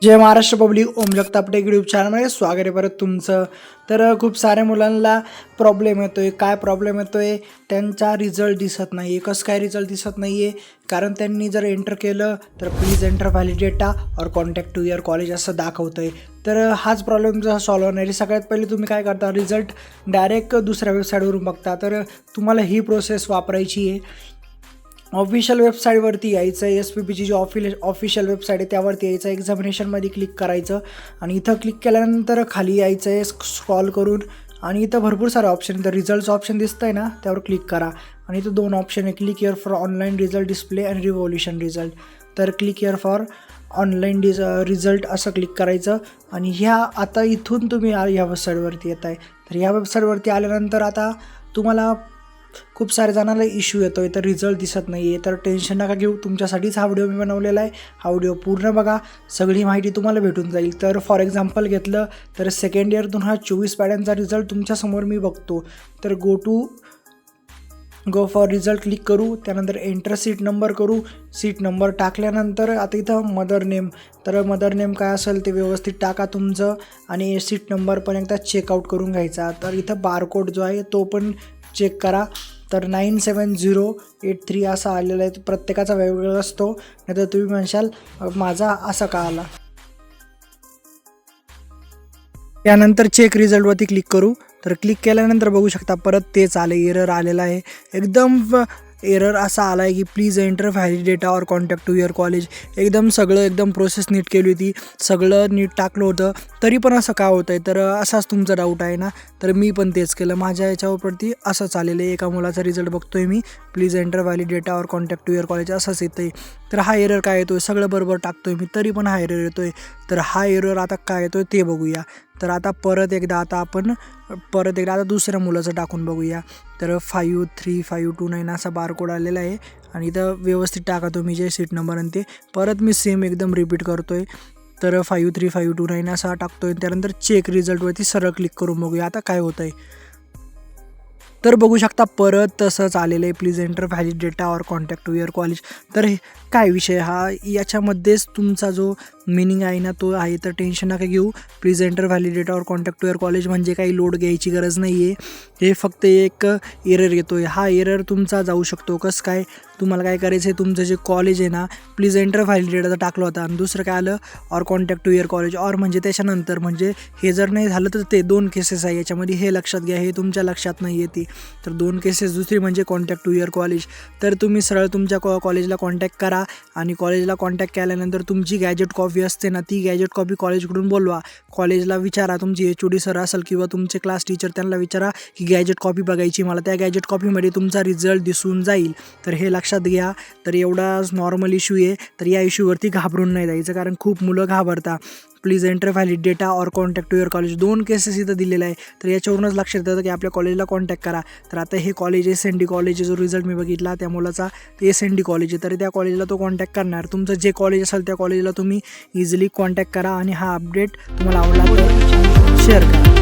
जय Maharashtra public, ओम Jagtap take YouTube चॅनलमध्ये स्वागत आहे परत तुमचं. तर खूप साऱ्या मुलांना प्रॉब्लेम येतोय. काय प्रॉब्लेम येतोय? त्यांचा रिझल्ट दिसत नाही आहे. कसं काय रिझल्ट दिसत नाही आहे? कारण त्यांनी जर एंटर केलं तर प्लीज एंटर व्हॅलिड डेटा और कॉन्टॅक्ट टू युअर कॉलेज असं दाखवतं आहे. तर हाच प्रॉब्लेम जर सॉल्व्ह होणार आहे. सगळ्यात पहिले तुम्ही काय करता, रिझल्ट डायरेक्ट दुसऱ्या वेबसाईटवरून बघता. तर तुम्हाला ही प्रोसेस वापरायची आहे. ऑफिशियल वेबसाईटवरती यायचं, SPPची जी ऑफिशियल वेबसाईट आहे त्यावरती यायचं, एक्झामिनेशनमध्ये क्लिक करायचं आणि इथं क्लिक केल्यानंतर खाली यायचं आहे स्क्रॉल करून आणि इथं भरपूर सारे ऑप्शन, इथं रिझल्टचं ऑप्शन दिसतं आहे ना, त्यावर क्लिक करा आणि इथं दोन ऑप्शन आहे, click here for online result display आणि रिव्होल्यूशन रिझल्ट. तर click here for online result असं क्लिक करायचं आणि आता इथून तुम्ही ह्या वेबसाईटवरती येत आहे. तर ह्या वेबसाईटवरती आल्यानंतर आता तुम्हाला खूप सारे जणांना इश्यू येतो आहे, तर रिझल्ट दिसत नाही आहे. तर टेन्शन नका घेऊ, तुमच्यासाठीच हा व्हिडिओ मी बनवलेला आहे. हा व्हिडिओ पूर्ण बघा, सगळी माहिती तुम्हाला भेटून जाईल. तर फॉर एक्झाम्पल घेतलं तर सेकंड इयर 2024 पॅटर्नचा रिझल्ट तुमच्यासमोर मी बघतो. तर गो फॉर रिझल्ट क्लिक करू, त्यानंतर एंटर सीट नंबर करू. सीट नंबर टाकल्यानंतर आता इथं मदर नेम, तर मदर नेम काय असेल ते व्यवस्थित टाका तुमचं आणि सीट नंबर पण एकदा चेकआउट करून घ्यायचा. तर इथं बारकोड जो आहे तो पण चेक करा. तर 97083 असा आलेला आहे. प्रत्येकाचा वेगवेगळा असतो, नाही तर तुम्ही म्हणशाल माझा असा का आला. त्यानंतर चेक रिझल्टवरती क्लिक करू. तर क्लिक केल्यानंतर बघू शकता परत तेच आले, एरर आलेला आहे. एकदम एरर असा आला आहे की प्लीज एंटर व्हॅलिड डेटा और कॉन्टॅक्ट टू युअर कॉलेज. एकदम प्रोसेस नीट केली होती, सगळं नीट टाकलं होतं, तरी पण असं का होतं आहे? तर असाच तुमचा डाऊट आहे ना, तर मी पण तेच केलं. माझ्या याच्यावरती असंच आलेलं आहे. एका मुलाचा रिझल्ट बघतो आहे मी, प्लीज एंटर व्हॅलिड डेटा और कॉन्टॅक्ट टू युअर कॉलेज असंच येतं आहे. तर हा एरर काय येतो आहे? सगळं बरोबर टाकतो आहे मी, तरी पण हा एरर येतो आहे. तर हा एरर आता काय येतो आहे ते बघूया. तर आता परत एकदा आता दुसऱ्या मुलाचं टाकून बघूया. तर 53529 असा बारकोड आलेला आहे आणि इथं व्यवस्थित टाका तुम्ही जे सीट नंबर आणि ते. परत मी सेम एकदम रिपीट करतो आहे. तर 53529 असा टाकतो आहे. त्यानंतर चेक रिझल्टवरती सरळ क्लिक करून बघूया आता काय होतं आहे. तर बघू शकता परत तसंच आलेलं आहे, प्लीज एंटर व्हॅलिड डेटा और कॉन्टॅक्ट टू युअर कॉलेज. तर काय विषय हा, याच्यामध्येच तुमचा जो मिनिंग आहे ना तो आहे. तर टेन्शन नका घेऊ. प्लीज एंटर व्हॅलिड डेटा और कॉन्टॅक्ट टू युअर कॉलेज म्हणजे काही लोड घ्यायची गरज नाही आहे. हे फक्त एक एरर येतो आहे. हा एरर तुमचा जाऊ शकतो. कसं काय? तुम्हाला काय करायचं आहे, तुमचं जे कॉलेज आहे ना, प्लीज एंटर व्हॅलिड डेटाचं टाकलं होता आणि दुसरं काय आलं, और कॉन्टॅक्ट टू युअर कॉलेज. और म्हणजे त्याच्यानंतर, म्हणजे हे जर नाही झालं तर ते 2 केसेस आहे याच्यामध्ये, हे लक्षात घ्या. हे तुमच्या लक्षात नाही येते. तर 2 केसेस, दुसरी म्हणजे कॉन्टॅक्ट टू युअर कॉलेज. तर तुम्ही सरळ तुमच्या कॉलेजला कॉन्टॅक्ट करा आणि कॉलेजला कॉन्टॅक्ट केल्यानंतर तुमची गॅजेट कॉपी असते ना, ती गॅजेट कॉपी कॉलेजकडून बोलवा. कॉलेजला विचारा, तुमची HOD सर असेल किंवा तुमचे क्लास टीचर, त्यांना विचारा की गॅजेट कॉपी बघायची मला. त्या गॅजेट कॉपीमध्ये तुमचा रिझल्ट दिसून जाईल. तर हे लक्षात घ्या. तर एवढा नॉर्मल इश्यू आहे. तर या इश्यूवरती घाबरून नाही जायचं, कारण खूप मुलं घाबरतात. प्लीज एंटर व्हॅलिड डेटा और contact to your college 2 cases इथं दिलेला आहे. तर याच्यावरूनच लक्षात येतं की आपल्या कॉलेजला कॉन्टॅक्ट करा. तर आता हे कॉलेज SND कॉलेज, जो रिझल्ट मी बघितला त्या मुलाचा, ते SND कॉलेज आहे. तर त्या कॉलेजला तो कॉन्टॅक्ट करणार. तुमचं जे कॉलेज असेल त्या कॉलेजला तुम्ही इझिली कॉन्टॅक्ट करा आणि हा अपडेट तुम्हाला आवडला तर शेअर करा.